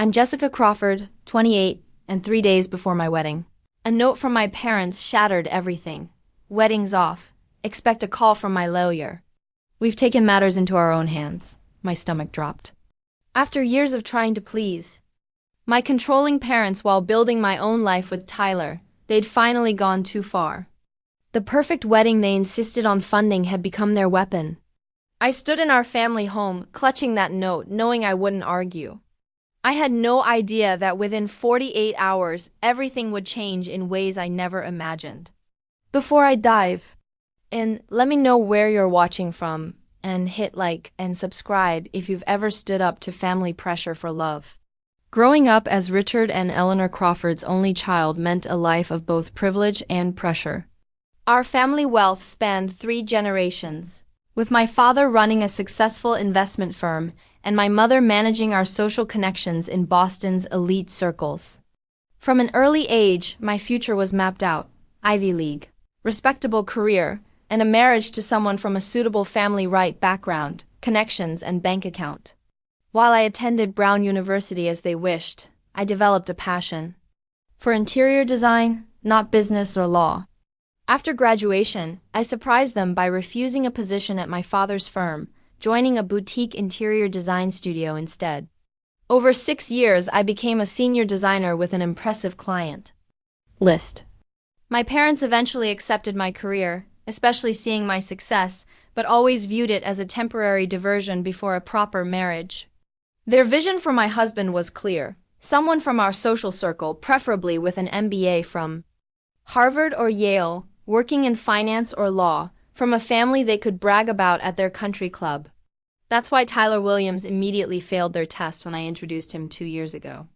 I'm Jessica Crawford, 28, and 3 days before my wedding. A note from my parents shattered everything. Wedding's off. Expect a call from my lawyer. We've taken matters into our own hands. My stomach dropped. After years of trying to please my controlling parents while building my own life with Tyler, they'd finally gone too far. The perfect wedding they insisted on funding had become their weapon. I stood in our family home, clutching that note, knowing I wouldn't argue. I had no idea that within 48 hours, everything would change in ways I never imagined. Before I dive in, let me know where you're watching from, and hit like and subscribe if you've ever stood up to family pressure for love. Growing up as Richard and Eleanor Crawford's only child meant a life of both privilege and pressure. Our family wealth spanned 3 generations, with my father running a successful investment firm and my mother managing our social connections in Boston's elite circles. From an early age, my future was mapped out: Ivy League, respectable career, and a marriage to someone from a suitable family background, connections, and bank account. While I attended Brown University as they wished, I developed a passion for interior design, not business or law. After graduation, I surprised them by refusing a position at my father's firm, joining a boutique interior design studio instead. Over 6 years, I became a senior designer with an impressive client list. My parents eventually accepted my career, especially seeing my success, but always viewed it as a temporary diversion before a proper marriage. Their vision for my husband was clear: someone from our social circle, preferably with an MBA from Harvard or Yale, working in finance or law, from a family they could brag about at their country club. That's why Tyler Williams immediately failed their test when I introduced him 2 years ago.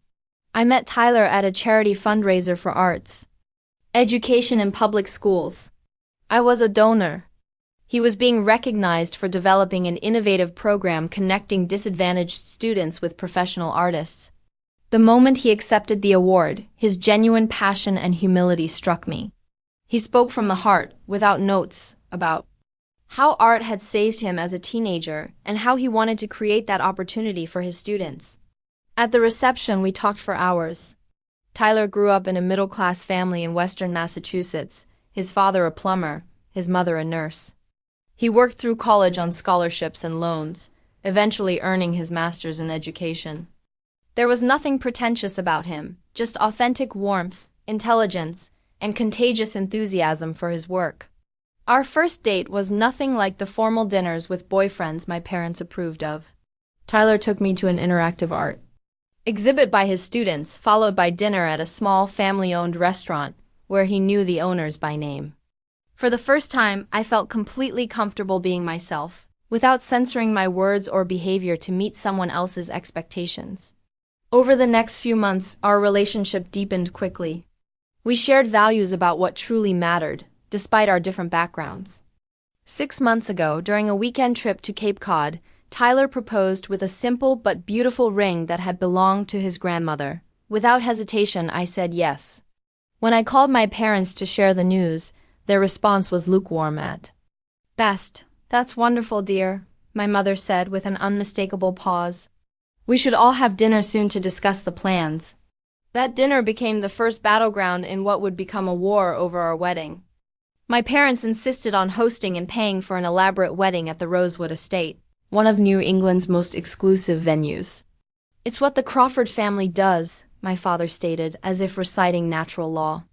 I met Tyler at a charity fundraiser for arts education in public schools. I was a donor. He was being recognized for developing an innovative program connecting disadvantaged students with professional artists. The moment he accepted the award, his genuine passion and humility struck me. He spoke from the heart, without notes, about how art had saved him as a teenager and how he wanted to create that opportunity for his students. At the reception, we talked for hours. Tyler grew up in a middle-class family in western Massachusetts, his father a plumber, his mother a nurse. He worked through college on scholarships and loans, eventually earning his master's in education. There was nothing pretentious about him, just authentic warmth, intelligence, and contagious enthusiasm for his work. Our first date was nothing like the formal dinners with boyfriends my parents approved of. Tyler took me to an interactive art exhibit by his students, followed by dinner at a small family-owned restaurant where he knew the owners by name. For the first time, I felt completely comfortable being myself, without censoring my words or behavior to meet someone else's expectations. Over the next few months, our relationship deepened quickly. We shared values about what truly mattered, despite our different backgrounds. 6 months ago, during a weekend trip to Cape Cod, Tyler proposed with a simple but beautiful ring that had belonged to his grandmother. Without hesitation, I said yes. When I called my parents to share the news, their response was lukewarm at best. "That's wonderful, dear," my mother said with an unmistakable pause. "We should all have dinner soon to discuss the plans." That dinner became the first battleground in what would become a war over our wedding. My parents insisted on hosting and paying for an elaborate wedding at the Rosewood Estate, one of New England's most exclusive venues. "It's what the Crawford family does," my father stated, as if reciting natural law.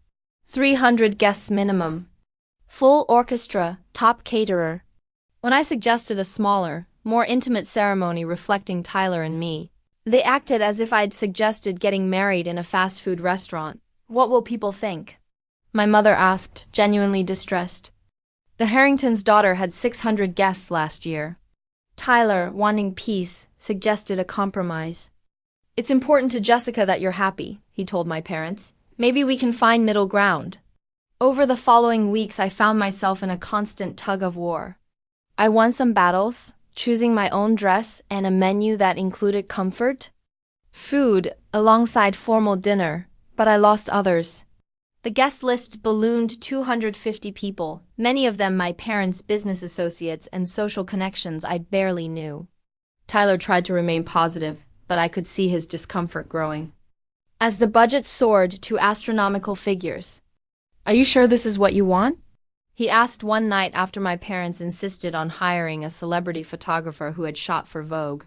300 guests minimum. Full orchestra, top caterer. When I suggested a smaller, more intimate ceremony reflecting Tyler and me, they acted as if I'd suggested getting married in a fast food restaurant. "What will people think?" my mother asked, genuinely distressed. The Harringtons' daughter had 600 guests last year. Tyler, wanting peace, suggested a compromise. "It's important to Jessica that you're happy," he told my parents. "Maybe we can find middle ground." Over the following weeks, I found myself in a constant tug-of-war. I won some battles, choosing my own dress and a menu that included comfort food alongside formal dinner, but I lost others. The guest list ballooned 250 people, many of them my parents' business associates and social connections I barely knew. Tyler tried to remain positive, but I could see his discomfort growing. As the budget soared to astronomical figures. "Are you sure this is what you want?" he asked one night after my parents insisted on hiring a celebrity photographer who had shot for Vogue.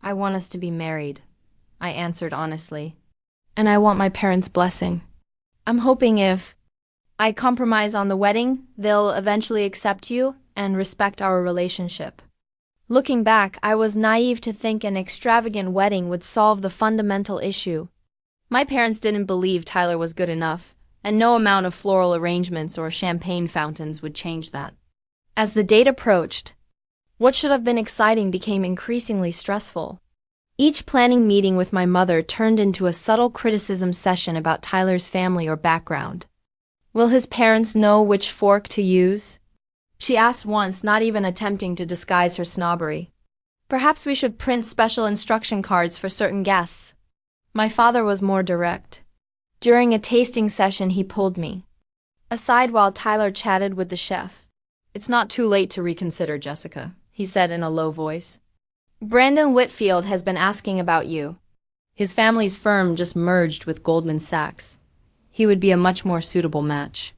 "I want us to be married," I answered honestly. "And I want my parents' blessing. I'm hoping if I compromise on the wedding, they'll eventually accept you and respect our relationship." Looking back, I was naive to think an extravagant wedding would solve the fundamental issue. My parents didn't believe Tyler was good enough, and no amount of floral arrangements or champagne fountains would change that. As the date approached, what should have been exciting became increasingly stressful. Each planning meeting with my mother turned into a subtle criticism session about Tyler's family or background. "Will his parents know which fork to use?" she asked once, not even attempting to disguise her snobbery. "Perhaps we should print special instruction cards for certain guests." My father was more direct. During a tasting session, he pulled me aside while Tyler chatted with the chef. "It's not too late to reconsider, Jessica," he said in a low voice. "Brandon Whitfield has been asking about you. His family's firm just merged with Goldman Sachs. He would be a much more suitable match."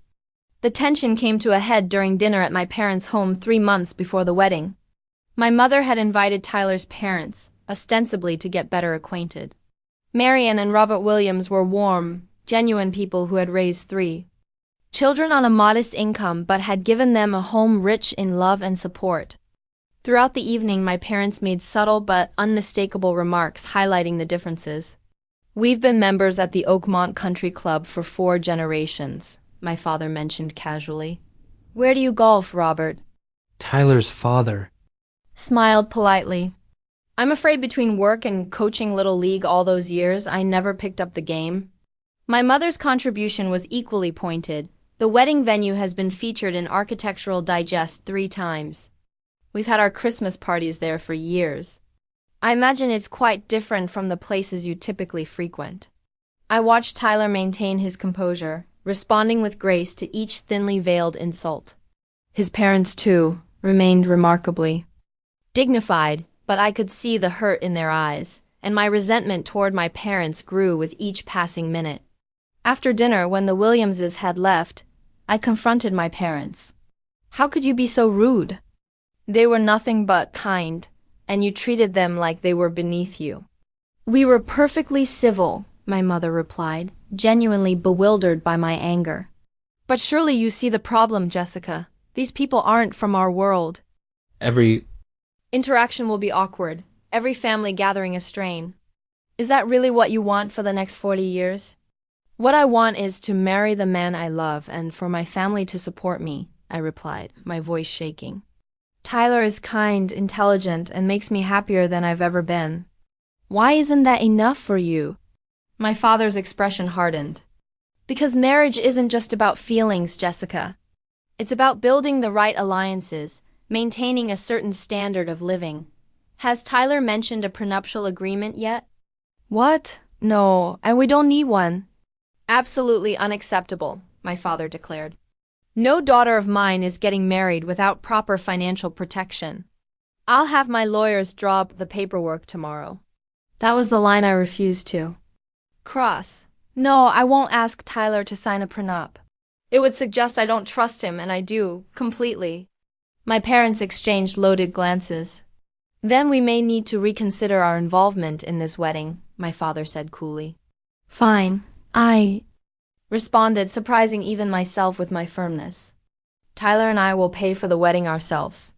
The tension came to a head during dinner at my parents' home 3 months before the wedding. My mother had invited Tyler's parents, ostensibly to get better acquainted. Marian and Robert Williams were warm, genuine people who had raised 3 children on a modest income but had given them a home rich in love and support. Throughout the evening, my parents made subtle but unmistakable remarks highlighting the differences. "We've been members at the Oakmont Country Club for 4 generations, my father mentioned casually. "Where do you golf, Robert?" Tyler's father smiled politely. "I'm afraid between work and coaching Little League all those years, I never picked up the game." My mother's contribution was equally pointed. "The wedding venue has been featured in Architectural Digest 3 times. We've had our Christmas parties there for years. I imagine it's quite different from the places you typically frequent." I watched Tyler maintain his composure, responding with grace to each thinly veiled insult. His parents, too, remained remarkably dignified, but I could see the hurt in their eyes, and my resentment toward my parents grew with each passing minute. After dinner, when the Williamses had left, I confronted my parents. "How could you be so rude? They were nothing but kind, and you treated them like they were beneath you." "We were perfectly civil," my mother replied, genuinely bewildered by my anger. "But surely you see the problem, Jessica. These people aren't from our world. Every interaction will be awkward, every family gathering a strain. Is that really what you want for the next 40 years? "What I want is to marry the man I love and for my family to support me," I replied, my voice shaking. "Tyler is kind, intelligent, and makes me happier than I've ever been. Why isn't that enough for you?" My father's expression hardened. "Because marriage isn't just about feelings, Jessica. It's about building the right alliances, maintaining a certain standard of living. Has Tyler mentioned a prenuptial agreement yet?" "What? No, and we don't need one." "Absolutely unacceptable," my father declared. "No daughter of mine is getting married without proper financial protection. I'll have my lawyers draw up the paperwork tomorrow." That was the line I refused to cross. "No, I won't ask Tyler to sign a prenup. It would suggest I don't trust him, and I do, completely." My parents exchanged loaded glances. "Then we may need to reconsider our involvement in this wedding," my father said coolly. "Fine, I responded, surprising even myself with my firmness. "Tyler and I will pay for the wedding ourselves.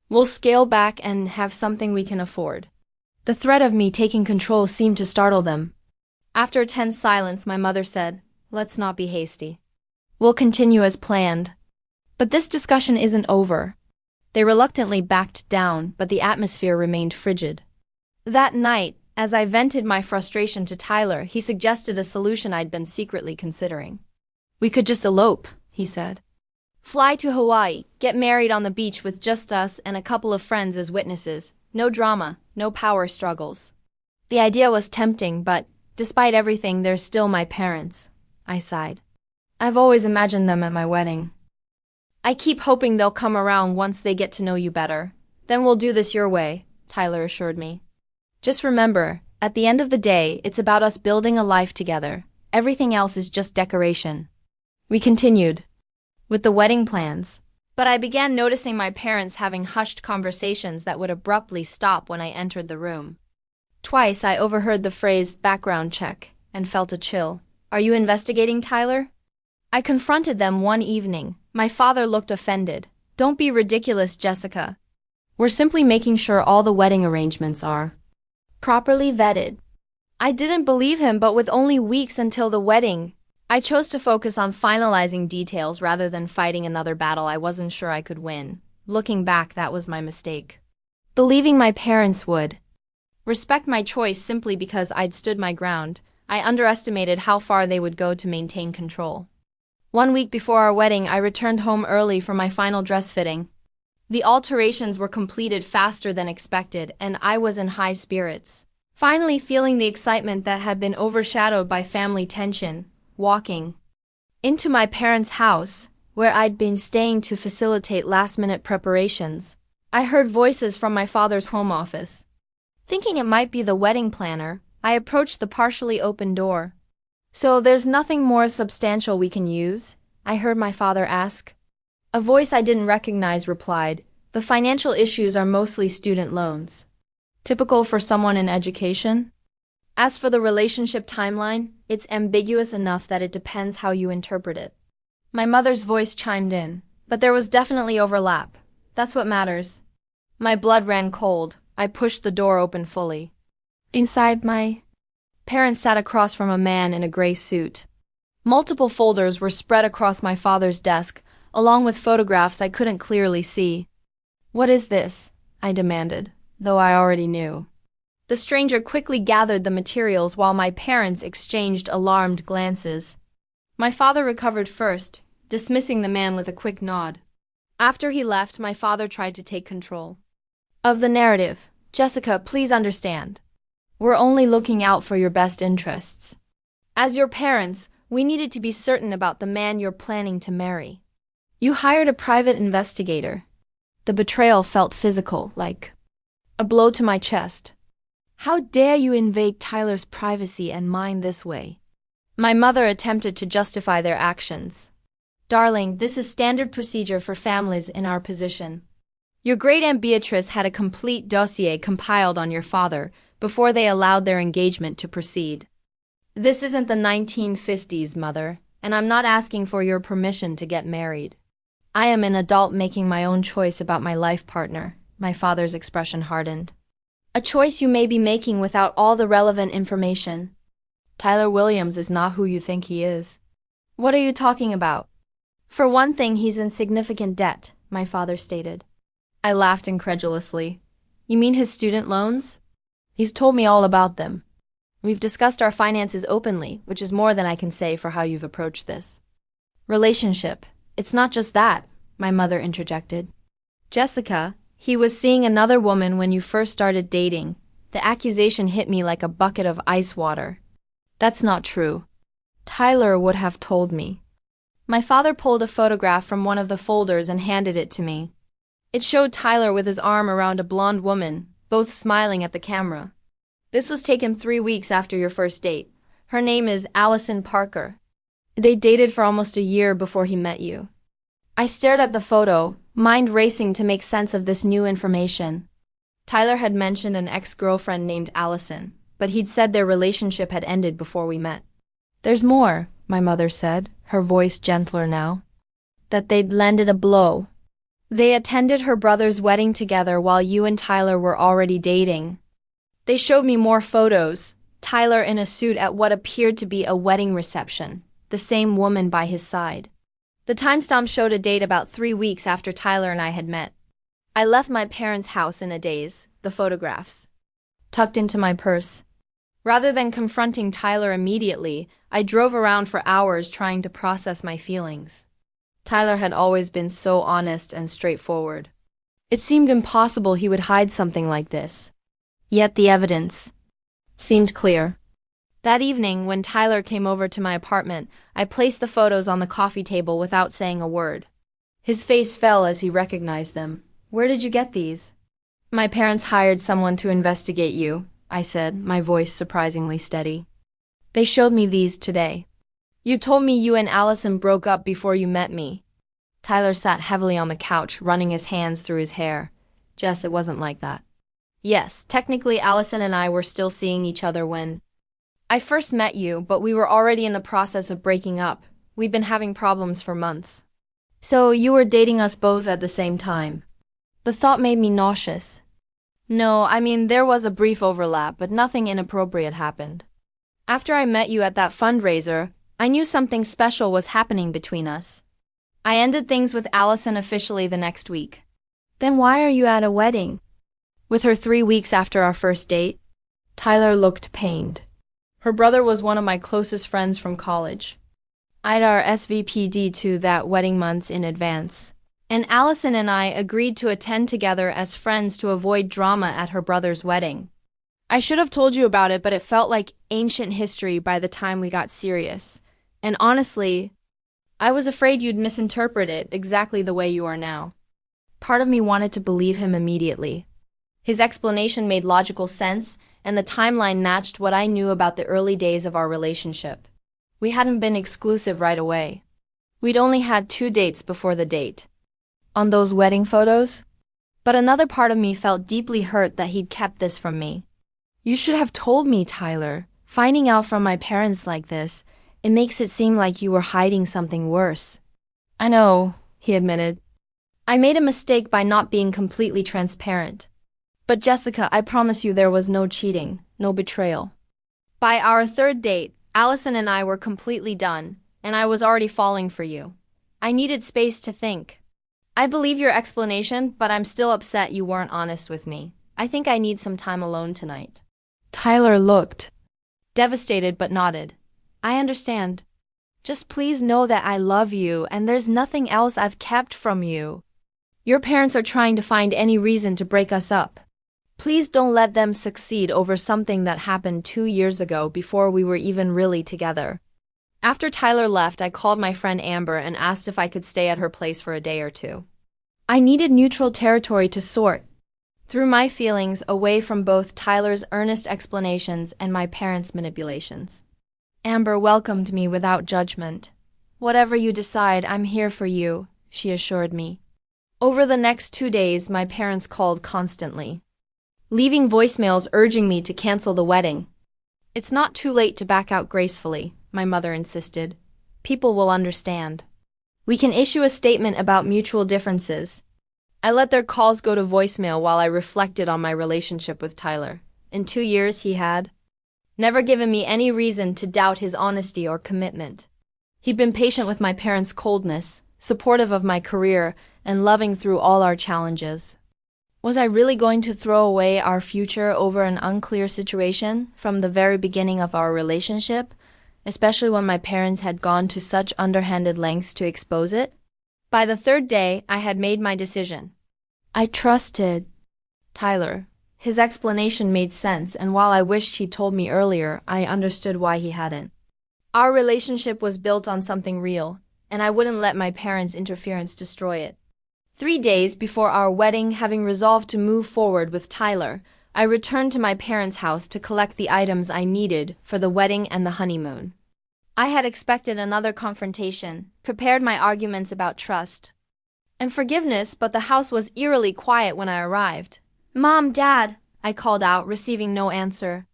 We'll scale back and have something we can afford." The threat of me taking control seemed to startle them. After a tense silence, my mother said, "Let's not be hasty. We'll continue as planned. But this discussion isn't over." They reluctantly backed down, but the atmosphere remained frigid. That night, as I vented my frustration to Tyler, he suggested a solution I'd been secretly considering. "We could just elope," he said. "Fly to Hawaii, get married on the beach with just us and a couple of friends as witnesses. No drama, no power struggles." The idea was tempting, but despite everything, they're still my parents. I sighed. "I've always imagined them at my wedding." "I keep hoping they'll come around once they get to know you better. Then we'll do this your way," Tyler assured me. "Just remember, At the end of the day, it's about us building a life together. Everything else is just decoration. We continued with the wedding plans, but I began noticing my parents having hushed conversations that would abruptly stop when I entered the room. Twice I overheard the phrase background check and felt a chill. Are you investigating Tyler? I confronted them one evening. My father looked offended. Don't be ridiculous, Jessica. We're simply making sure all the wedding arrangements are properly vetted. I didn't believe him, but with only weeks until the wedding, I chose to focus on finalizing details rather than fighting another battle I wasn't sure I could win. Looking back, that was my mistake. Believing my parents would respect my choice simply because I'd stood my ground, I underestimated how far they would go to maintain control. 1 week before our wedding, I returned home early for my final dress fitting. The alterations were completed faster than expected, and I was in high spirits, finally feeling the excitement that had been overshadowed by family tension. Walking into my parents' house, where I'd been staying to facilitate last-minute preparations, I heard voices from my father's home office. Thinking it might be the wedding planner, I approached the partially open door. So there's nothing more substantial we can use? I heard my father ask. A voice I didn't recognize replied, the financial issues are mostly student loans. Typical for someone in education? As for the relationship timeline, it's ambiguous enough that it depends how you interpret it. My mother's voice chimed in, but there was definitely overlap. That's what matters. My blood ran cold. I pushed the door open fully. Inside, my parents sat across from a man in a gray suit. Multiple folders were spread across my father's desk, along with photographs I couldn't clearly see. What is this? I demanded, though I already knew. The stranger quickly gathered the materials while my parents exchanged alarmed glances. My father recovered first, dismissing the man with a quick nod. After he left, my father tried to take control of the narrative. Jessica, please understand. We're only looking out for your best interests. As your parents, we needed to be certain about the man you're planning to marry. You hired a private investigator. The betrayal felt physical, like a blow to my chest. How dare you invade Tyler's privacy and mine this way? My mother attempted to justify their actions. Darling, this is standard procedure for families in our position. Your great Aunt Beatrice had a complete dossier compiled on your father before they allowed their engagement to proceed. This isn't the 1950s, Mother, and I'm not asking for your permission to get married. I am an adult making my own choice about my life partner. My father's expression hardened. A choice you may be making without all the relevant information. Tyler Williams is not who you think he is. What are you talking about? For one thing, he's in significant debt, my father stated. I laughed incredulously. You mean his student loans? He's told me all about them. We've discussed our finances openly, which is more than I can say for how you've approached this relationship. It's not just that, my mother interjected. Jessica, he was seeing another woman when you first started dating. The accusation hit me like a bucket of ice water. That's not true. Tyler would have told me. My father pulled a photograph from one of the folders and handed it to me. It showed Tyler with his arm around a blonde woman, both smiling at the camera. This was taken 3 weeks after your first date. Her name is Allison Parker. They dated for almost a year before he met you. I stared at the photo, mind racing to make sense of this new information. Tyler had mentioned an ex-girlfriend named Allison, but he'd said their relationship had ended before we met. There's more, my mother said, her voice gentler now. That they'd landed a blow. They attended her brother's wedding together while you and Tyler were already dating. They showed me more photos, Tyler in a suit at what appeared to be a wedding reception, the same woman by his side. The timestamp showed a date about 3 weeks after Tyler and I had met. I left my parents' house in a daze, the photographs tucked into my purse. Rather than confronting Tyler immediately, I drove around for hours trying to process my feelings. Tyler had always been so honest and straightforward. It seemed impossible he would hide something like this. Yet the evidence seemed clear. That evening, when Tyler came over to my apartment, I placed the photos on the coffee table without saying a word. His face fell as he recognized them. Where did you get these? My parents hired someone to investigate you. I said, my voice surprisingly steady. They showed me these today. You told me you and Allison broke up before you met me. Tyler sat heavily on the couch, running his hands through his hair. Jess, it wasn't like that. Yes, technically Allison and I were still seeing each other when I first met you, but we were already in the process of breaking up. We'd been having problems for months. So you were dating us both at the same time. The thought made me nauseous. No, I mean, there was a brief overlap, but nothing inappropriate happened. After I met you at that fundraiser, I knew something special was happening between us. I ended things with Allison officially the next week. Then why are you at a wedding? With her 3 weeks after our first date? Tyler looked pained. Her brother was one of my closest friends from college. I'd our SVPD to that wedding months in advance. And Allison and I agreed to attend together as friends to avoid drama at her brother's wedding. I should have told you about it, but it felt like ancient history by the time we got serious. And honestly, I was afraid you'd misinterpret it exactly the way you are now. Part of me wanted to believe him immediately. His explanation made logical sense, and the timeline matched what I knew about the early days of our relationship. We hadn't been exclusive right away. We'd only had 2 dates before the date. On those wedding photos? But another part of me felt deeply hurt that he'd kept this from me. You should have told me, Tyler. Finding out from my parents like this, it makes it seem like you were hiding something worse. I know, he admitted. I made a mistake by not being completely transparent. But Jessica, I promise you there was no cheating, no betrayal. By our 3rd date, Allison and I were completely done, and I was already falling for you. I needed space to think. I believe your explanation, but I'm still upset you weren't honest with me. I think I need some time alone tonight. Tyler looked devastated but nodded. I understand. Just please know that I love you and there's nothing else I've kept from you. Your parents are trying to find any reason to break us up. Please don't let them succeed over something that happened 2 years ago before we were even really together. After Tyler left, I called my friend Amber and asked if I could stay at her place for a day or 2. I needed neutral territory to sort through my feelings away from both Tyler's earnest explanations and my parents' manipulations. Amber welcomed me without judgment. Whatever you decide, I'm here for you, she assured me. Over the next 2 days, my parents called constantly, leaving voicemails urging me to cancel the wedding. It's not too late to back out gracefully, my mother insisted. People will understand. We can issue a statement about mutual differences. I let their calls go to voicemail while I reflected on my relationship with Tyler. In 2 years, he had never given me any reason to doubt his honesty or commitment. He'd been patient with my parents' coldness, supportive of my career, and loving through all our challenges. Was I really going to throw away our future over an unclear situation from the very beginning of our relationship, especially when my parents had gone to such underhanded lengths to expose it? By the 3rd day, I had made my decision. I trusted Tyler. His explanation made sense, and while I wished he'd told me earlier, I understood why he hadn't. Our relationship was built on something real, and I wouldn't let my parents' interference destroy it. 3 days before our wedding, having resolved to move forward with Tyler, I returned to my parents' house to collect the items I needed for the wedding and the honeymoon. I had expected another confrontation, prepared my arguments about trust and forgiveness, but the house was eerily quiet when I arrived. Mom, Dad, I called out, receiving no answer.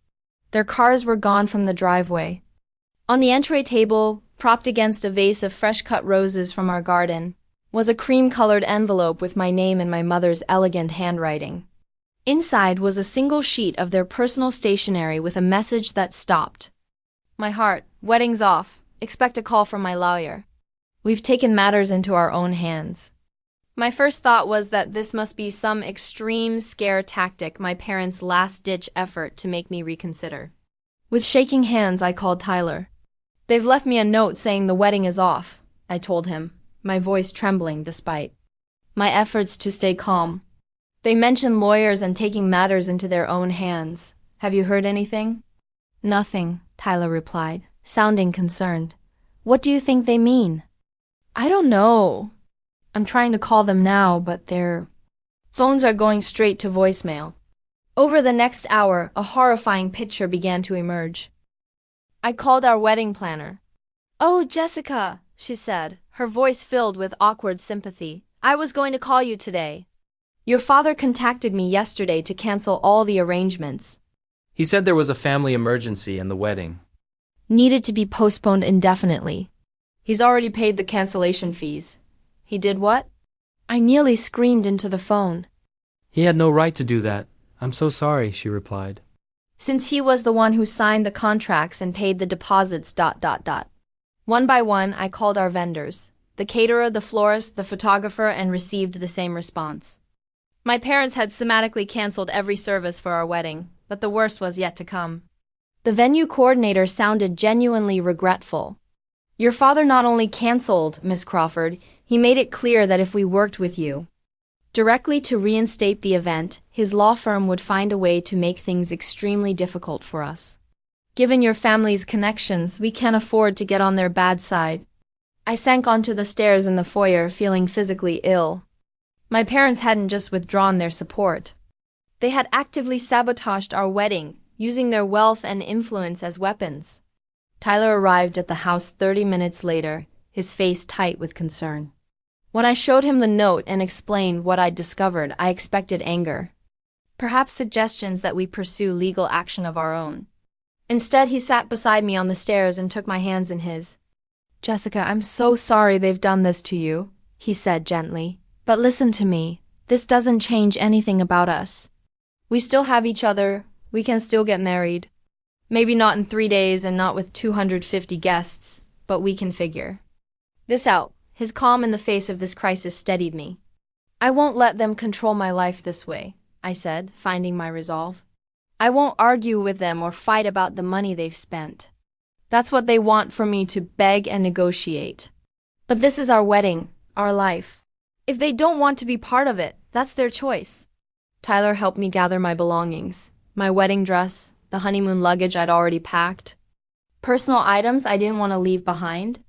Their cars were gone from the driveway. On the entry table, propped against a vase of fresh-cut roses from our garden, was a cream-colored envelope with my name in my mother's elegant handwriting. Inside was a single sheet of their personal stationery with a message that stopped. My heart, wedding's off. Expect a call from my lawyer. We've taken matters into our own hands. My first thought was that this must be some extreme scare tactic, my parents' last-ditch effort to make me reconsider. With shaking hands, I called Tyler. They've left me a note saying the wedding is off, I told him, my voice trembling despite my efforts to stay calm. They mentioned lawyers and taking matters into their own hands. Have you heard anything? Nothing, Tyler replied, sounding concerned. What do you think they mean? I don't know. I'm trying to call them now, but their phones are going straight to voicemail. Over the next hour, a horrifying picture began to emerge. I called our wedding planner. "Oh, Jessica," she said, her voice filled with awkward sympathy. "I was going to call you today. Your father contacted me yesterday to cancel all the arrangements. He said there was a family emergency and the wedding Needed to be postponed indefinitely. He's already paid the cancellation fees." "He did what?" I nearly screamed into the phone. He had no right to do that. I'm so sorry, she replied. Since he was the one who signed the contracts and paid the deposits. One by one, I called our vendors, the caterer, the florist, the photographer, and received the same response. My parents had systematically canceled every service for our wedding, but the worst was yet to come. The venue coordinator sounded genuinely regretful. "Your father not only canceled, Miss Crawford, he made it clear that if we worked with you directly to reinstate the event, his law firm would find a way to make things extremely difficult for us. Given your family's connections, we can't afford to get on their bad side." I sank onto the stairs in the foyer, feeling physically ill. My parents hadn't just withdrawn their support. They had actively sabotaged our wedding, using their wealth and influence as weapons. Tyler arrived at the house 30 minutes later, his face tight with concern. When I showed him the note and explained what I'd discovered, I expected anger. Perhaps suggestions that we pursue legal action of our own. Instead, he sat beside me on the stairs and took my hands in his. "Jessica, I'm so sorry they've done this to you," he said gently. "But listen to me. This doesn't change anything about us. We still have each other. We can still get married. Maybe not in 3 days and not with 250 guests, but we can figure this out." His calm in the face of this crisis steadied me. "I won't let them control my life this way," I said, finding my resolve. "I won't argue with them or fight about the money they've spent. That's what they want from me, to beg and negotiate. But this is our wedding, our life. If they don't want to be part of it, that's their choice." Tyler helped me gather my belongings, my wedding dress, the honeymoon luggage I'd already packed, personal items I didn't want to leave behind.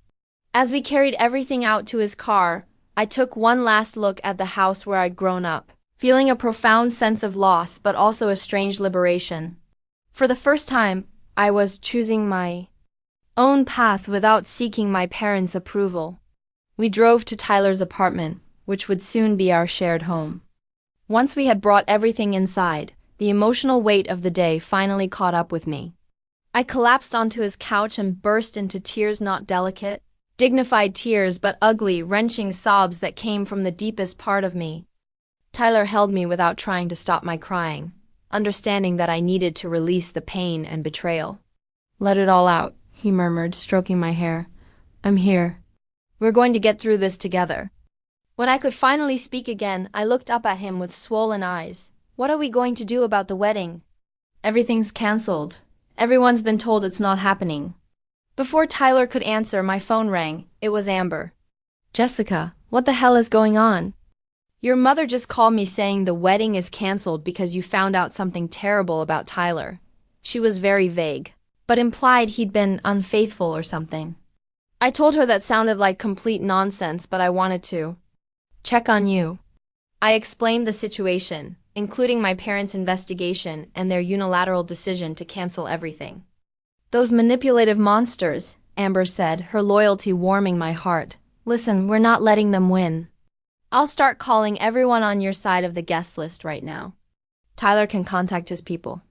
As we carried everything out to his car, I took one last look at the house where I'd grown up, feeling a profound sense of loss but also a strange liberation. For the first time, I was choosing my own path without seeking my parents' approval. We drove to Tyler's apartment, which would soon be our shared home. Once we had brought everything inside, the emotional weight of the day finally caught up with me. I collapsed onto his couch and burst into tears, not delicate, dignified tears, but ugly, wrenching sobs that came from the deepest part of me. Tyler held me without trying to stop my crying, understanding that I needed to release the pain and betrayal. "Let it all out," he murmured, stroking my hair. "I'm here. We're going to get through this together." When I could finally speak again, I looked up at him with swollen eyes. "What are we going to do about the wedding?" "Everything's canceled. Everyone's been told it's not happening." Before Tyler could answer, my phone rang. It was Amber. "Jessica, what the hell is going on? Your mother just called me saying the wedding is canceled because you found out something terrible about Tyler." She was very vague, but implied he'd been unfaithful or something. I told her that sounded like complete nonsense, but I wanted to check on you. I explained the situation, including my parents' investigation and their unilateral decision to cancel everything. "Those manipulative monsters," Amber said, her loyalty warming my heart. "Listen, we're not letting them win. I'll start calling everyone on your side of the guest list right now. Tyler can contact his people.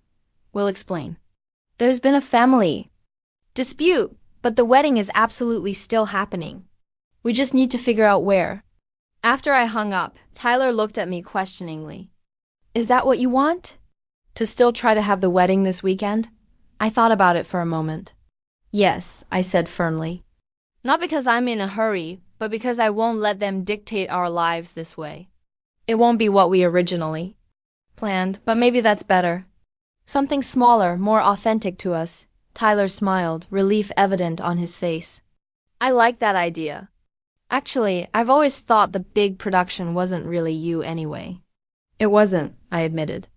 We'll explain. There's been a family dispute, but the wedding is absolutely still happening. We just need to figure out where." After I hung up, Tyler looked at me questioningly. "Is that what you want? To still try to have the wedding this weekend?" I thought about it for a moment. "Yes," I said firmly. "Not because I'm in a hurry, but because I won't let them dictate our lives this way. It won't be what we originally planned, but maybe that's better. Something smaller, more authentic to us." Tyler smiled, relief evident on his face. "I like that idea. Actually, I've always thought the big production wasn't really you anyway." "It wasn't," I admitted.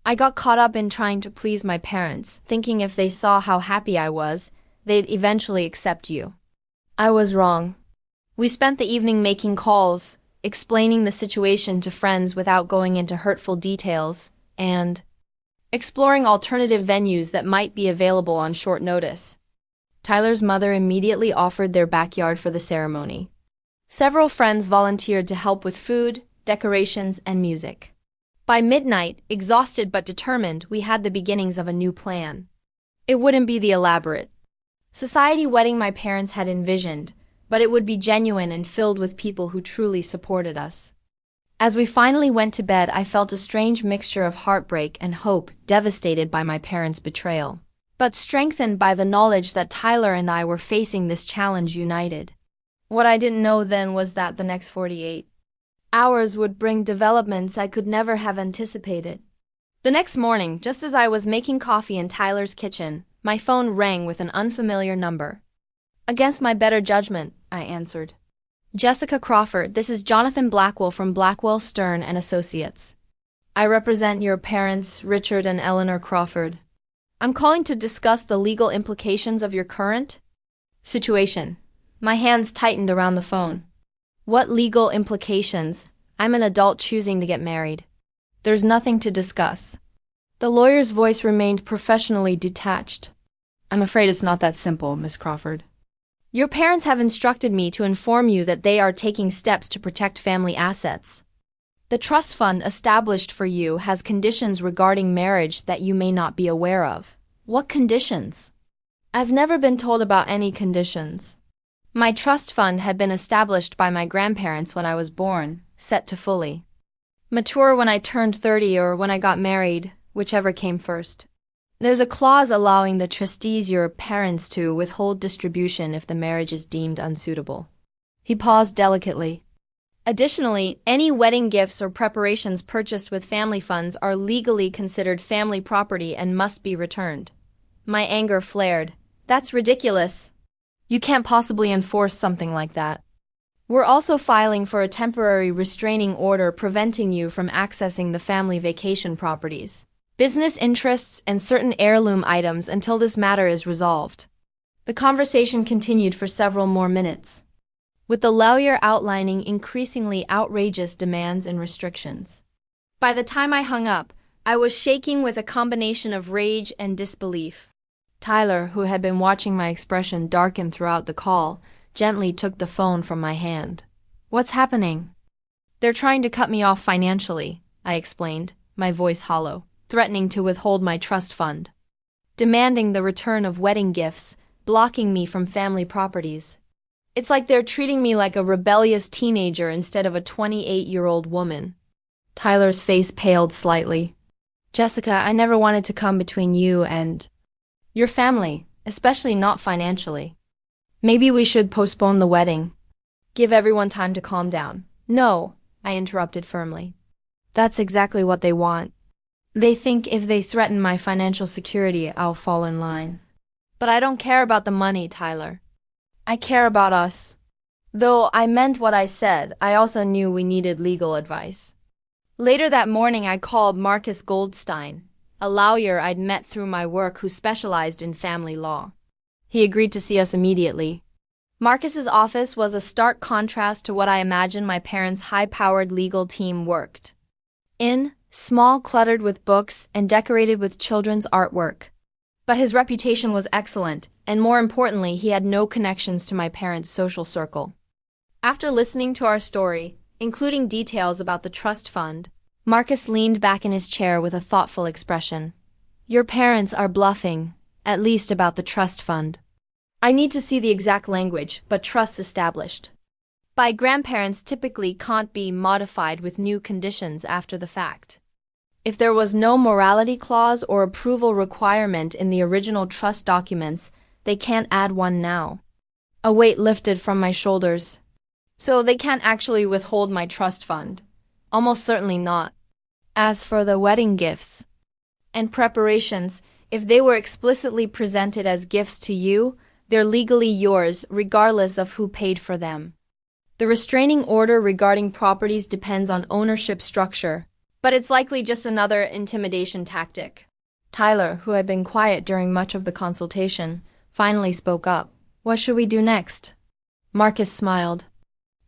"I got caught up in trying to please my parents, thinking if they saw how happy I was, they'd eventually accept you. I was wrong." We spent the evening making calls, explaining the situation to friends without going into hurtful details, and exploring alternative venues that might be available on short notice. Tyler's mother immediately offered their backyard for the ceremony. Several friends volunteered to help with food, decorations, and music. By midnight, exhausted but determined, we had the beginnings of a new plan. It wouldn't be the elaborate society wedding my parents had envisioned, but it would be genuine and filled with people who truly supported us. As we finally went to bed, I felt a strange mixture of heartbreak and hope, devastated by my parents' betrayal, but strengthened by the knowledge that Tyler and I were facing this challenge united. What I didn't know then was that the next 48 hours would bring developments I could never have anticipated. The next morning, just as I was making coffee in Tyler's kitchen, my phone rang with an unfamiliar number. Against my better judgment, I answered. Jessica Crawford, this is Jonathan Blackwell from Blackwell Stern and Associates. I represent your parents, Richard and Eleanor Crawford. I'm calling to discuss the legal implications of your current situation. My hands tightened around the phone. What legal implications? I'm an adult choosing to get married. There's nothing to discuss. The lawyer's voice remained professionally detached. I'm afraid it's not that simple, Miss Crawford. Your parents have instructed me to inform you that they are taking steps to protect family assets. The trust fund established for you has conditions regarding marriage that you may not be aware of. What conditions? I've never been told about any conditions. My trust fund had been established by my grandparents when I was born, set to fully mature when I turned 30 or when I got married, whichever came first. There's a clause allowing the trustees, your parents, to withhold distribution if the marriage is deemed unsuitable. He paused delicately. Additionally, any wedding gifts or preparations purchased with family funds are legally considered family property and must be returned. My anger flared. That's ridiculous. You can't possibly enforce something like that. We're also filing for a temporary restraining order preventing you from accessing the family vacation properties, business interests, and certain heirloom items until this matter is resolved. The conversation continued for several more minutes, with the lawyer outlining increasingly outrageous demands and restrictions. By the time I hung up, I was shaking with a combination of rage and disbelief. Tyler, who had been watching my expression darken throughout the call, gently took the phone from my hand. What's happening? They're trying to cut me off financially, I explained, my voice hollow, threatening to withhold my trust fund, demanding the return of wedding gifts, blocking me from family properties. It's like they're treating me like a rebellious teenager instead of a 28-year-old woman. Tyler's face paled slightly. Jessica, I never wanted to come between you and your family, especially not financially. Maybe we should postpone the wedding. Give everyone time to calm down. No, I interrupted firmly. That's exactly what they want. They think if they threaten my financial security, I'll fall in line. But I don't care about the money, Tyler. I care about us. Though I meant what I said, I also knew we needed legal advice. Later that morning, I called Marcus Goldstein, a lawyer I'd met through my work who specialized in family law. He agreed to see us immediately. Marcus's office was a stark contrast to what I imagined my parents' high-powered legal team worked in, small, cluttered with books, and decorated with children's artwork. But his reputation was excellent, and more importantly, he had no connections to my parents' social circle. After listening to our story, including details about the trust fund, Marcus leaned back in his chair with a thoughtful expression. Your parents are bluffing, at least about the trust fund. I need to see the exact language, but trust established by grandparents typically can't be modified with new conditions after the fact. If there was no morality clause or approval requirement in the original trust documents, they can't add one now. A weight lifted from my shoulders. So they can't actually withhold my trust fund. Almost certainly not. As for the wedding gifts and preparations, if they were explicitly presented as gifts to you, they're legally yours regardless of who paid for them. The restraining order regarding properties depends on ownership structure, but it's likely just another intimidation tactic. Tyler, who had been quiet during much of the consultation, finally spoke up. What should we do next? Marcus smiled.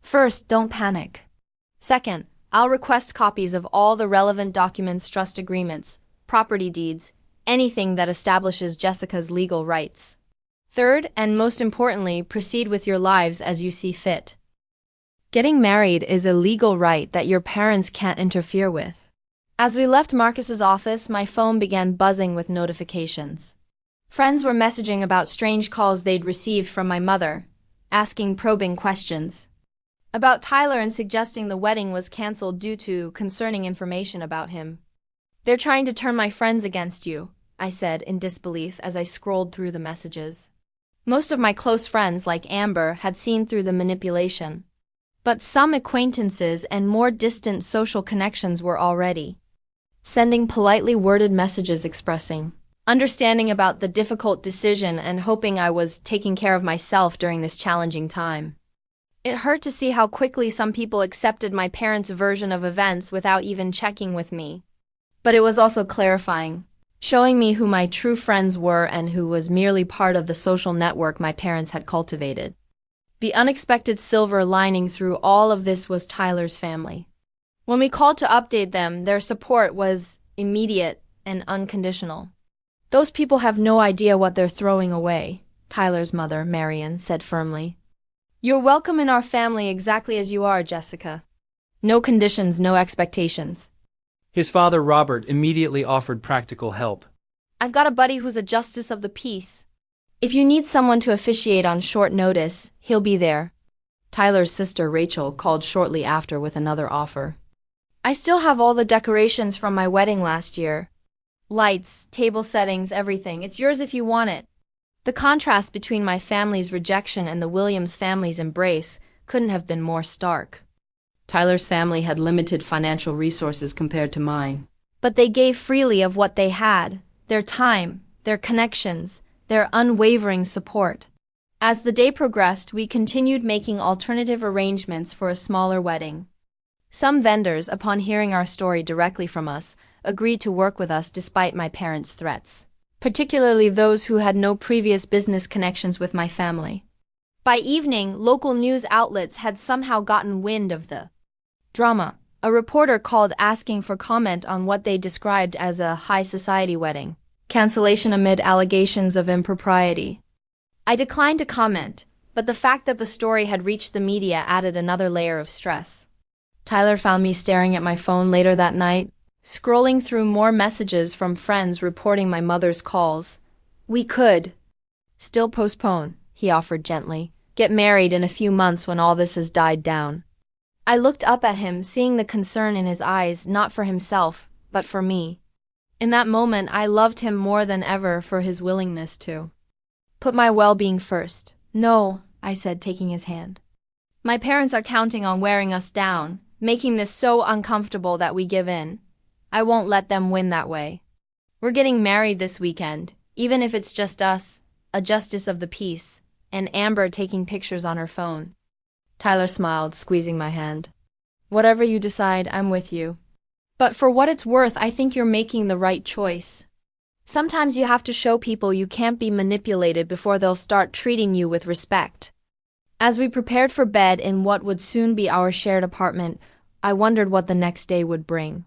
First, don't panic. Second, I'll request copies of all the relevant documents, trust agreements, property deeds, anything that establishes Jessica's legal rights. Third, and most importantly, proceed with your lives as you see fit. Getting married is a legal right that your parents can't interfere with. As we left Marcus's office, my phone began buzzing with notifications. Friends were messaging about strange calls they'd received from my mother, asking probing questions about Tyler and suggesting the wedding was canceled due to concerning information about him. "They're trying to turn my friends against you," I said in disbelief as I scrolled through the messages. Most of my close friends, like Amber, had seen through the manipulation. But some acquaintances and more distant social connections were already sending politely worded messages expressing understanding about the difficult decision and hoping I was taking care of myself during this challenging time. It hurt to see how quickly some people accepted my parents' version of events without even checking with me. But it was also clarifying, showing me who my true friends were and who was merely part of the social network my parents had cultivated. The unexpected silver lining through all of this was Tyler's family. When we called to update them, their support was immediate and unconditional. "Those people have no idea what they're throwing away," Tyler's mother, Marion, said firmly. "You're welcome in our family exactly as you are, Jessica. No conditions, no expectations." His father, Robert, immediately offered practical help. "I've got a buddy who's a justice of the peace. If you need someone to officiate on short notice, he'll be there." Tyler's sister, Rachel, called shortly after with another offer. "I still have all the decorations from my wedding last year. Lights, table settings, everything. It's yours if you want it." The contrast between my family's rejection and the Williams family's embrace couldn't have been more stark. Tyler's family had limited financial resources compared to mine, but they gave freely of what they had, their time, their connections, their unwavering support. As the day progressed, we continued making alternative arrangements for a smaller wedding. Some vendors, upon hearing our story directly from us, agreed to work with us despite my parents' threats, particularly those who had no previous business connections with my family. By evening, local news outlets had somehow gotten wind of the drama. A reporter called asking for comment on what they described as a high society wedding cancellation amid allegations of impropriety. I declined to comment, but the fact that the story had reached the media added another layer of stress. Tyler found me staring at my phone later that night, scrolling through more messages from friends reporting my mother's calls. "We could still postpone," he offered gently. "Get married in a few months when all this has died down." I looked up at him, seeing the concern in his eyes, not for himself, but for me. In that moment, I loved him more than ever for his willingness to put my well-being first. "No," I said, taking his hand. "My parents are counting on wearing us down, making this so uncomfortable that we give in. I won't let them win that way. We're getting married this weekend, even if it's just us, a justice of the peace, and Amber taking pictures on her phone." Tyler smiled, squeezing my hand. "Whatever you decide, I'm with you. But for what it's worth, I think you're making the right choice. Sometimes you have to show people you can't be manipulated before they'll start treating you with respect." As we prepared for bed in what would soon be our shared apartment, I wondered what the next day would bring.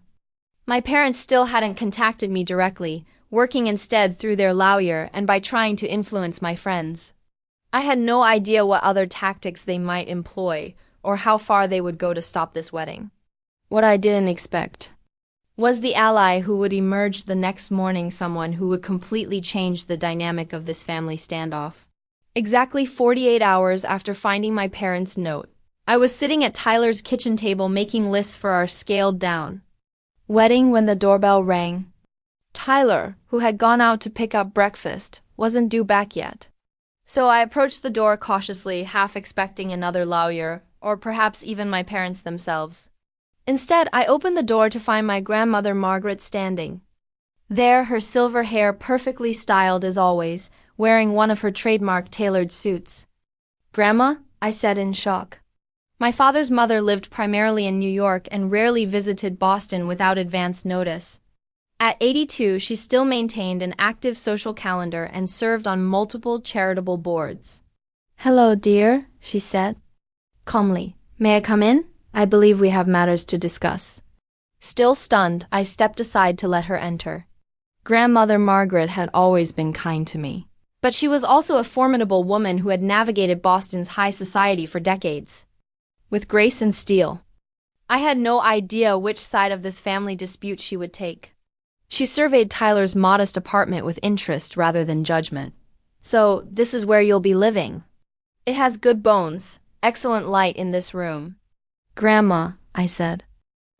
My parents still hadn't contacted me directly, working instead through their lawyer and by trying to influence my friends. I had no idea what other tactics they might employ or how far they would go to stop this wedding. What I didn't expect was the ally who would emerge the next morning, someone who would completely change the dynamic of this family standoff. Exactly 48 hours after finding my parents' note, I was sitting at Tyler's kitchen table making lists for our scaled-down wedding when the doorbell rang. Tyler, who had gone out to pick up breakfast, wasn't due back yet. So I approached the door cautiously, half expecting another lawyer, or perhaps even my parents themselves. Instead, I opened the door to find my grandmother Margaret standing there, her silver hair perfectly styled as always, wearing one of her trademark tailored suits. "Grandma?" I said in shock. My father's mother lived primarily in New York and rarely visited Boston without advance notice. At 82, she still maintained an active social calendar and served on multiple charitable boards. "Hello, dear," she said calmly. "May I come in? I believe we have matters to discuss." Still stunned, I stepped aside to let her enter. Grandmother Margaret had always been kind to me. But she was also a formidable woman who had navigated Boston's high society for decades. With grace and steel. I had no idea which side of this family dispute she would take. She surveyed Tyler's modest apartment with interest rather than judgment. "So, this is where you'll be living. It has good bones, excellent light in this room." "Grandma," I said,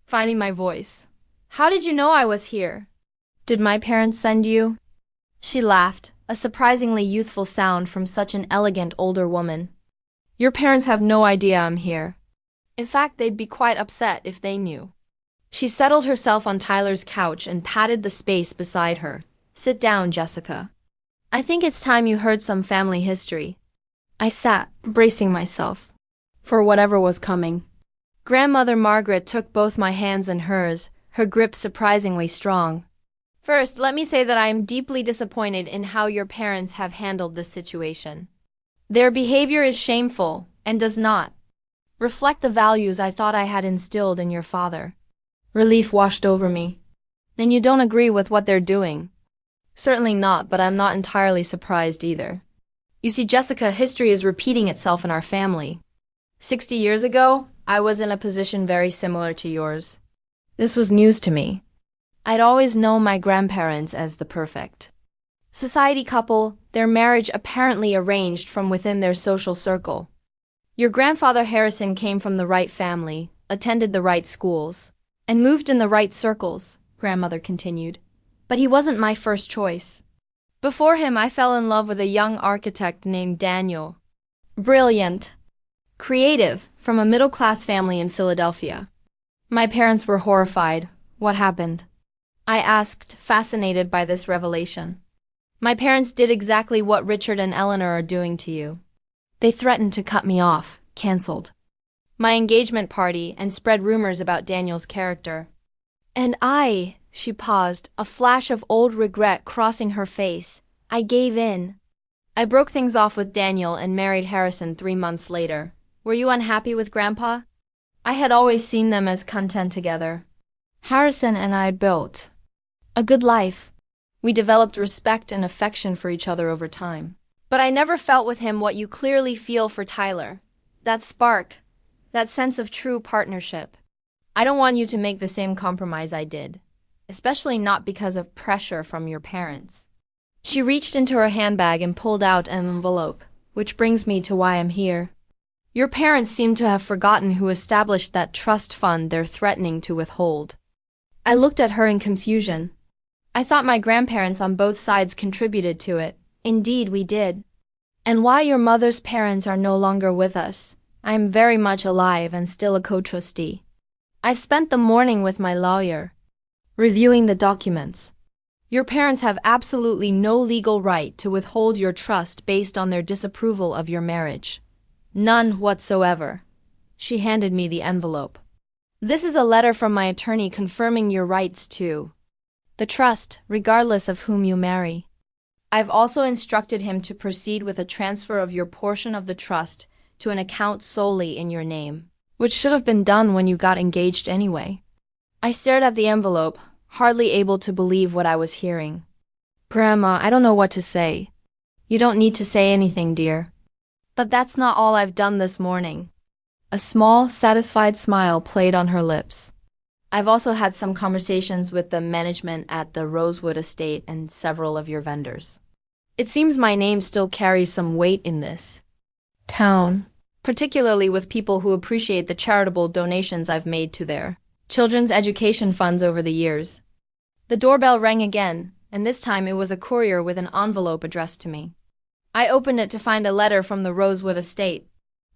finding my voice. "How did you know I was here? Did my parents send you?" She laughed, a surprisingly youthful sound from such an elegant older woman. "Your parents have no idea I'm here. In fact, they'd be quite upset if they knew." She settled herself on Tyler's couch and patted the space beside her. "Sit down, Jessica. I think it's time you heard some family history." I sat, bracing myself for whatever was coming. Grandmother Margaret took both my hands in hers, her grip surprisingly strong. "First, let me say that I am deeply disappointed in how your parents have handled this situation. Their behavior is shameful and does not reflect the values I thought I had instilled in your father." Relief washed over me. "Then you don't agree with what they're doing?" "Certainly not, but I'm not entirely surprised either. You see, Jessica, history is repeating itself in our family. 60 years ago, I was in a position very similar to yours. This was news to me. I'd always known my grandparents as the perfect society couple, their marriage apparently arranged from within their social circle. Your grandfather Harrison came from the right family, attended the right schools, and moved in the right circles," Grandmother continued. "But he wasn't my first choice. Before him, I fell in love with a young architect named Daniel. Brilliant, creative, from a middle-class family in Philadelphia." My parents were horrified. "What happened?" I asked, fascinated by this revelation. "My parents did exactly what Richard and Eleanor are doing to you. They threatened to cut me off, canceled my engagement party, and spread rumors about Daniel's character. And she paused, a flash of old regret crossing her face. "I gave in. I broke things off with Daniel and married Harrison 3 months later. Were you unhappy with Grandpa?" I had always seen them as content together. Harrison and I built a good life. We developed respect and affection for each other over time. But I never felt with him what you clearly feel for Tyler. That spark, that sense of true partnership. I don't want you to make the same compromise I did, especially not because of pressure from your parents." She reached into her handbag and pulled out an envelope, "Which brings me to why I'm here. Your parents seem to have forgotten who established that trust fund they're threatening to withhold." I looked at her in confusion. "I thought my grandparents on both sides contributed to it." "Indeed, we did. And while your mother's parents are no longer with us, I am very much alive and still a co-trustee. I've spent the morning with my lawyer, reviewing the documents. Your parents have absolutely no legal right to withhold your trust based on their disapproval of your marriage. None whatsoever." She handed me the envelope. "This is a letter from my attorney confirming your rights to the trust, regardless of whom you marry. I've also instructed him to proceed with a transfer of your portion of the trust to an account solely in your name, which should have been done when you got engaged anyway." I stared at the envelope, hardly able to believe what I was hearing. "Grandma, I don't know what to say." "You don't need to say anything, dear. But that's not all I've done this morning." A small, satisfied smile played on her lips. "I've also had some conversations with the management at the Rosewood estate and several of your vendors. It seems my name still carries some weight in this town, particularly with people who appreciate the charitable donations I've made to their children's education funds over the years." The doorbell rang again, and this time it was a courier with an envelope addressed to me. I opened it to find a letter from the Rosewood estate.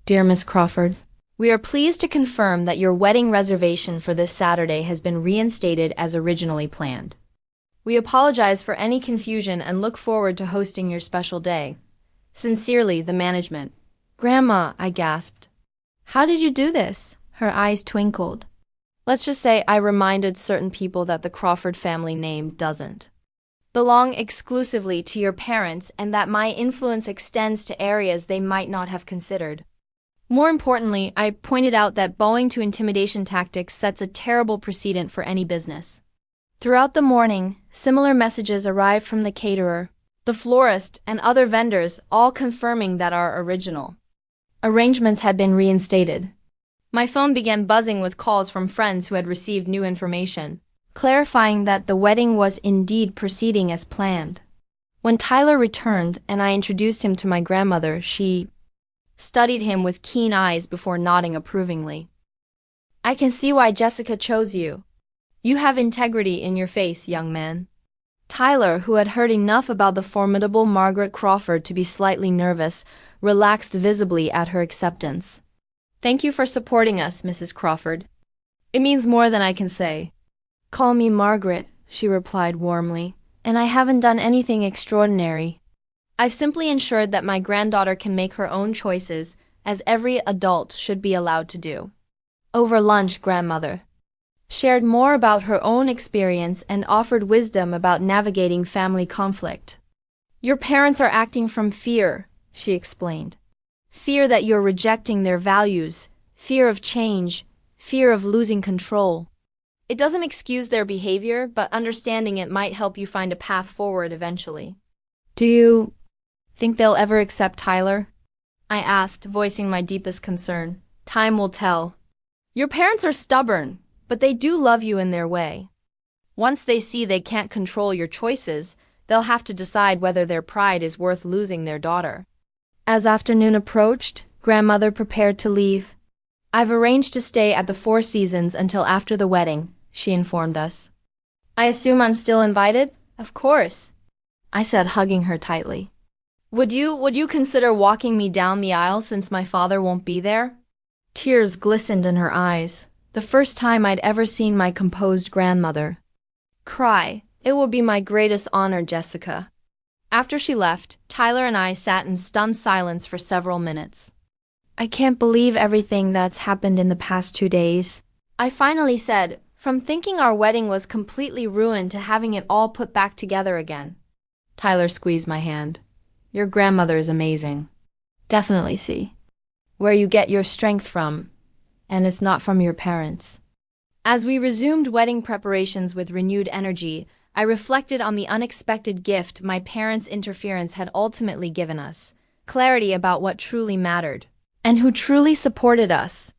"Dear Miss Crawford, we are pleased to confirm that your wedding reservation for this Saturday has been reinstated as originally planned. We apologize for any confusion and look forward to hosting your special day. Sincerely, the management." "Grandma," I gasped. "How did you do this?" Her eyes twinkled. "Let's just say I reminded certain people that the Crawford family name doesn't belong exclusively to your parents and that my influence extends to areas they might not have considered. More importantly, I pointed out that bowing to intimidation tactics sets a terrible precedent for any business. Throughout the morning, similar messages arrived from the caterer, the florist, and other vendors, all confirming that our original arrangements had been reinstated. My phone began buzzing with calls from friends who had received new information, clarifying that the wedding was indeed proceeding as planned. When Tyler returned and I introduced him to my grandmother, she studied him with keen eyes before nodding approvingly. "I can see why Jessica chose you. You have integrity in your face, young man." Tyler, who had heard enough about the formidable Margaret Crawford to be slightly nervous, relaxed visibly at her acceptance. "Thank you for supporting us, Mrs. Crawford. It means more than I can say." "Call me Margaret," she replied warmly, "and I haven't done anything extraordinary. I've simply ensured that my granddaughter can make her own choices, as every adult should be allowed to do." Over lunch, grandmother shared more about her own experience and offered wisdom about navigating family conflict. "Your parents are acting from fear," she explained. "Fear that you're rejecting their values, fear of change, fear of losing control. It doesn't excuse their behavior, but understanding it might help you find a path forward eventually." "Do you think they'll ever accept Tyler?" I asked, voicing my deepest concern. "Time will tell. Your parents are stubborn, but they do love you in their way. Once they see they can't control your choices, they'll have to decide whether their pride is worth losing their daughter." As afternoon approached, grandmother prepared to leave. "I've arranged to stay at the Four Seasons until after the wedding," she informed us. "I assume I'm still invited?" "Of course," I said, hugging her tightly. Would you consider walking me down the aisle since my father won't be there?" Tears glistened in her eyes, the first time I'd ever seen my composed grandmother cry. "It will be my greatest honor, Jessica." After she left, Tyler and I sat in stunned silence for several minutes. "I can't believe everything that's happened in the past 2 days," I finally said, "from thinking our wedding was completely ruined to having it all put back together again." Tyler squeezed my hand. "Your grandmother is amazing. Definitely see where you get your strength from, and it's not from your parents." As we resumed wedding preparations with renewed energy, I reflected on the unexpected gift my parents' interference had ultimately given us: clarity about what truly mattered, and who truly supported us.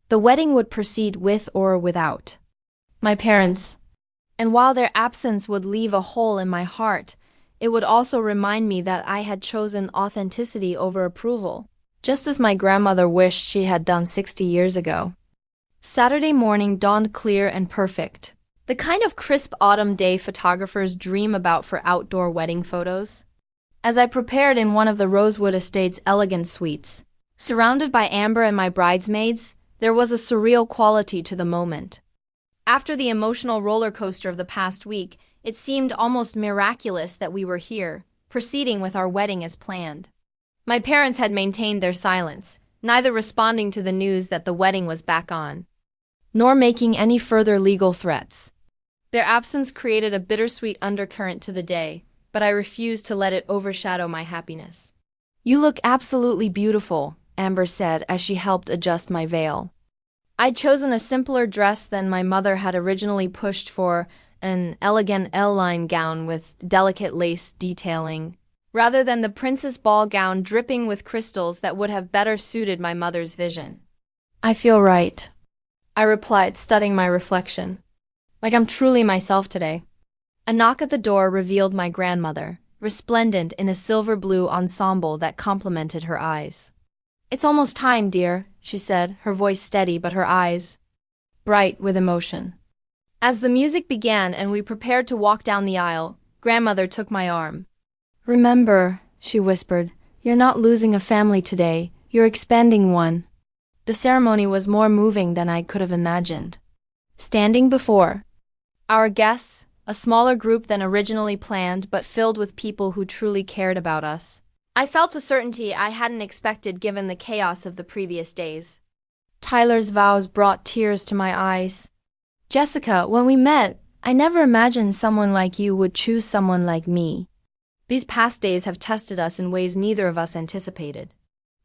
The wedding would proceed with or without my parents, and while their absence would leave a hole in my heart, it would also remind me that I had chosen authenticity over approval, just as my grandmother wished she had done 60 years ago. Saturday morning dawned clear and perfect, the kind of crisp autumn day photographers dream about for outdoor wedding photos. As I prepared in one of the Rosewood Estate's elegant suites, surrounded by Amber and my bridesmaids, there was a surreal quality to the moment. After the emotional roller coaster of the past week, it seemed almost miraculous that we were here, proceeding with our wedding as planned. My parents had maintained their silence, neither responding to the news that the wedding was back on, nor making any further legal threats. Their absence created a bittersweet undercurrent to the day, but I refused to let it overshadow my happiness. "You look absolutely beautiful," Amber said as she helped adjust my veil. I'd chosen a simpler dress than my mother had originally pushed for, an elegant L-line gown with delicate lace detailing, rather than the princess ball gown dripping with crystals that would have better suited my mother's vision. "I feel right," I replied, studying my reflection. "Like I'm truly myself today." A knock at the door revealed my grandmother, resplendent in a silver blue ensemble that complemented her eyes. "It's almost time, dear," she said, her voice steady but her eyes bright with emotion. As the music began and we prepared to walk down the aisle, grandmother took my arm. "Remember," she whispered, "you're not losing a family today, you're expanding one." The ceremony was more moving than I could have imagined. Standing before our guests, a smaller group than originally planned but filled with people who truly cared about us, I felt a certainty I hadn't expected given the chaos of the previous days. Tyler's vows brought tears to my eyes. "Jessica, when we met, I never imagined someone like you would choose someone like me. These past days have tested us in ways neither of us anticipated.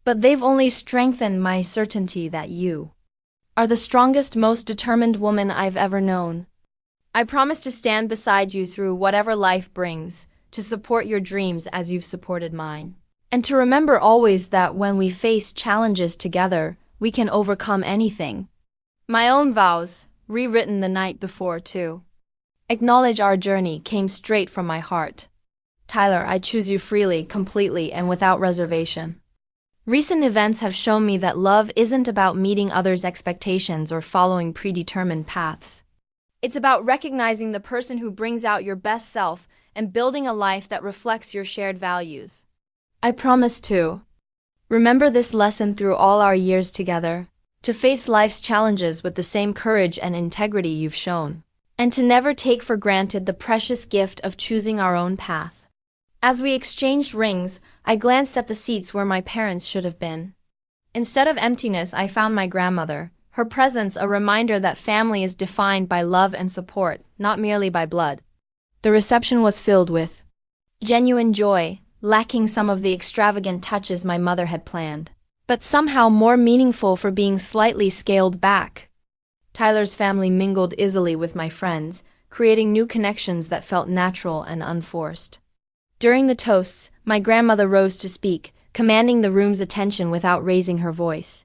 But they've only strengthened my certainty that you are the strongest, most determined woman I've ever known." I promise to stand beside you through whatever life brings, to support your dreams as you've supported mine. And to remember always that when we face challenges together, we can overcome anything. My own vows, rewritten the night before, too. Acknowledge our journey came straight from my heart. Tyler, I choose you freely, completely, and without reservation. Recent events have shown me that love isn't about meeting others' expectations or following predetermined paths. It's about recognizing the person who brings out your best self and building a life that reflects your shared values. I promise to remember this lesson through all our years together, to face life's challenges with the same courage and integrity you've shown, and to never take for granted the precious gift of choosing our own path. As we exchanged rings, I glanced at the seats where my parents should have been. Instead of emptiness, I found my grandmother, her presence a reminder that family is defined by love and support, not merely by blood. The reception was filled with genuine joy, lacking some of the extravagant touches my mother had planned, but somehow more meaningful for being slightly scaled back. Tyler's family mingled easily with my friends, creating new connections that felt natural and unforced. During the toasts, my grandmother rose to speak, commanding the room's attention without raising her voice.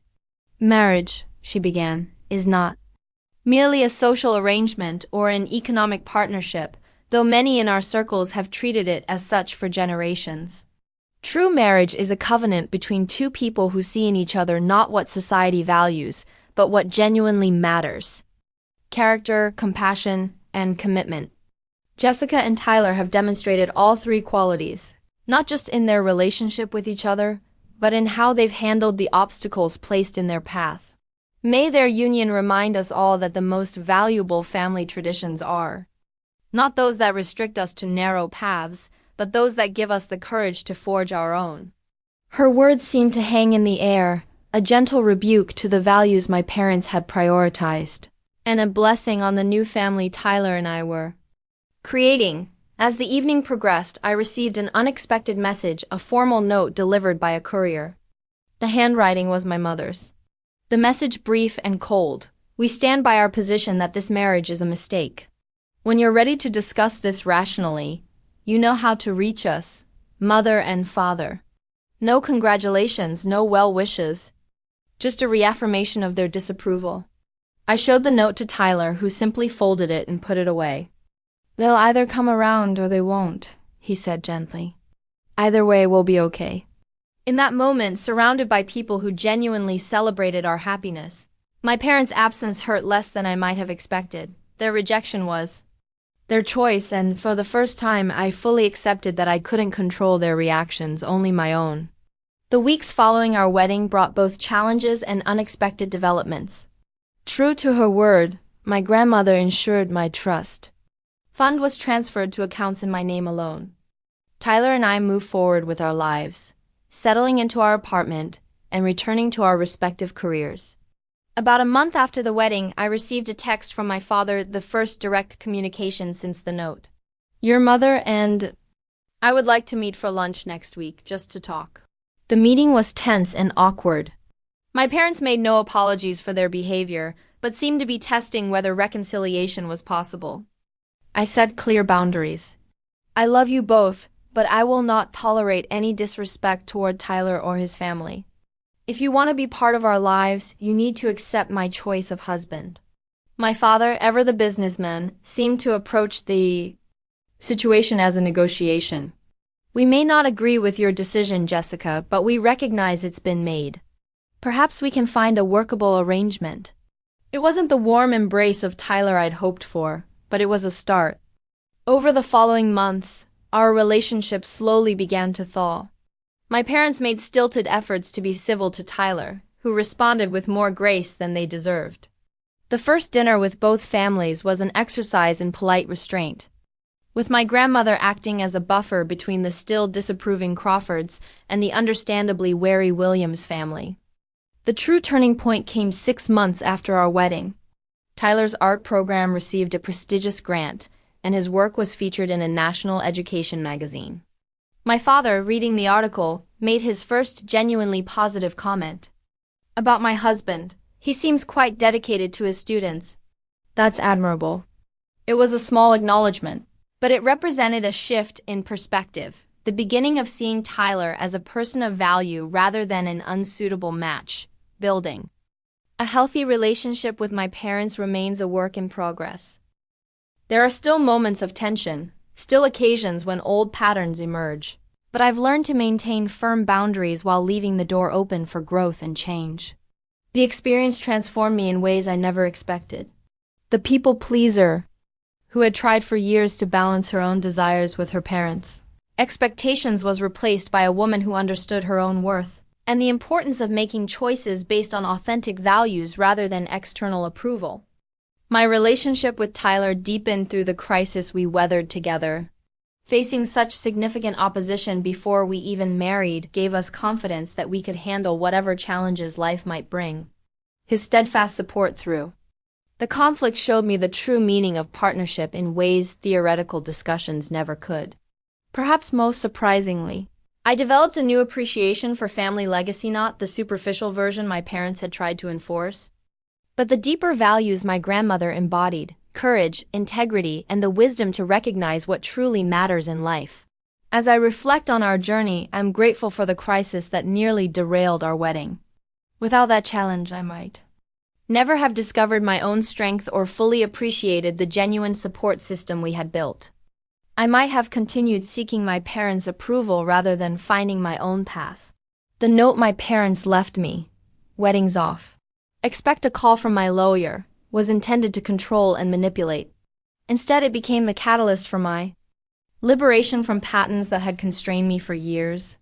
Marriage, she began, is not merely a social arrangement or an economic partnership, though many in our circles have treated it as such for generations. True marriage is a covenant between two people who see in each other not what society values, but what genuinely matters: character, compassion, and commitment. Jessica and Tyler have demonstrated all three qualities, not just in their relationship with each other, but in how they've handled the obstacles placed in their path. May their union remind us all that the most valuable family traditions are not those that restrict us to narrow paths, but those that give us the courage to forge our own. Her words seemed to hang in the air, a gentle rebuke to the values my parents had prioritized, and a blessing on the new family Tyler and I were creating. As the evening progressed, I received an unexpected message, a formal note delivered by a courier. The handwriting was my mother's. The message brief and cold: "We stand by our position that this marriage is a mistake. When you're ready to discuss this rationally, you know how to reach us, mother and father." No congratulations, no well wishes, just a reaffirmation of their disapproval. I showed the note to Tyler, who simply folded it and put it away. "They'll either come around or they won't," he said gently. "Either way, we'll be okay." In that moment, surrounded by people who genuinely celebrated our happiness, my parents' absence hurt less than I might have expected. Their rejection was their choice, and for the first time, I fully accepted that I couldn't control their reactions, only my own. The weeks following our wedding brought both challenges and unexpected developments. True to her word, my grandmother ensured my trust. Fund was transferred to accounts in my name alone. Tyler and I moved forward with our lives, settling into our apartment and returning to our respective careers. About a month after the wedding, I received a text from my father, the first direct communication since the note. "Your mother and I would like to meet for lunch next week, just to talk." The meeting was tense and awkward. My parents made no apologies for their behavior, but seemed to be testing whether reconciliation was possible. I set clear boundaries. "I love you both, but I will not tolerate any disrespect toward Tyler or his family. If you want to be part of our lives, you need to accept my choice of husband." My father, ever the businessman, seemed to approach the situation as a negotiation. "We may not agree with your decision, Jessica, but we recognize it's been made. Perhaps we can find a workable arrangement." It wasn't the warm embrace of Tyler I'd hoped for, but it was a start. Over the following months, our relationship slowly began to thaw. My parents made stilted efforts to be civil to Tyler, who responded with more grace than they deserved. The first dinner with both families was an exercise in polite restraint, with my grandmother acting as a buffer between the still disapproving Crawfords and the understandably wary Williams family. The true turning point came 6 months after our wedding. Tyler's art program received a prestigious grant, and his work was featured in a national education magazine. My father, reading the article, made his first genuinely positive comment. "About my husband, he seems quite dedicated to his students." "That's admirable. It was a small acknowledgement, but it represented a shift in perspective, the beginning of seeing Tyler as a person of value rather than an unsuitable match. Building a healthy relationship with my parents remains a work in progress. There are still moments of tension, still occasions when old patterns emerge, but I've learned to maintain firm boundaries while leaving the door open for growth and change. The experience transformed me in ways I never expected. The people pleaser who had tried for years to balance her own desires with her parents' expectations was replaced by a woman who understood her own worth and the importance of making choices based on authentic values rather than external approval. My relationship with Tyler deepened through the crisis we weathered together. Facing such significant opposition before we even married gave us confidence that we could handle whatever challenges life might bring. His steadfast support through the conflict showed me the true meaning of partnership in ways theoretical discussions never could. Perhaps most surprisingly, I developed a new appreciation for family legacy, not the superficial version my parents had tried to enforce, but the deeper values my grandmother embodied: courage, integrity, and the wisdom to recognize what truly matters in life. As I reflect on our journey, I'm grateful for the crisis that nearly derailed our wedding. Without that challenge, I might never have discovered my own strength or fully appreciated the genuine support system we had built. I might have continued seeking my parents' approval rather than finding my own path. The note my parents left me, "Wedding's off. Expect a call from my lawyer," was intended to control and manipulate. Instead, it became the catalyst for my liberation from patterns that had constrained me for years.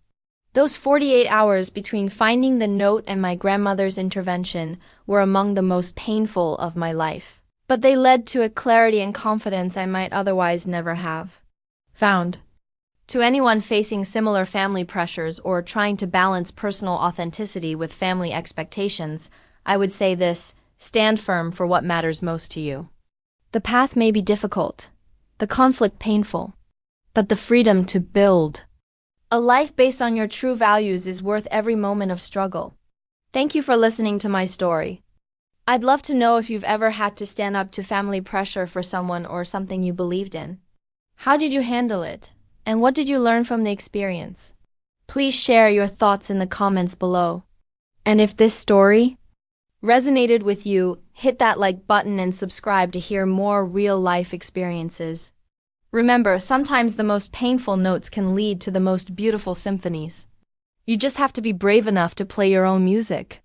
Those 48 hours between finding the note and my grandmother's intervention were among the most painful of my life, but they led to a clarity and confidence I might otherwise never have found. To anyone facing similar family pressures or trying to balance personal authenticity with family expectations, I would say this: stand firm for what matters most to you. The path may be difficult, the conflict painful, but the freedom to build a life based on your true values is worth every moment of struggle. Thank you for listening to my story. I'd love to know if you've ever had to stand up to family pressure for someone or something you believed in. How did you handle it? And what did you learn from the experience? Please share your thoughts in the comments below. And if this story resonated with you, hit that like button and subscribe to hear more real-life experiences. Remember, sometimes the most painful notes can lead to the most beautiful symphonies. You just have to be brave enough to play your own music.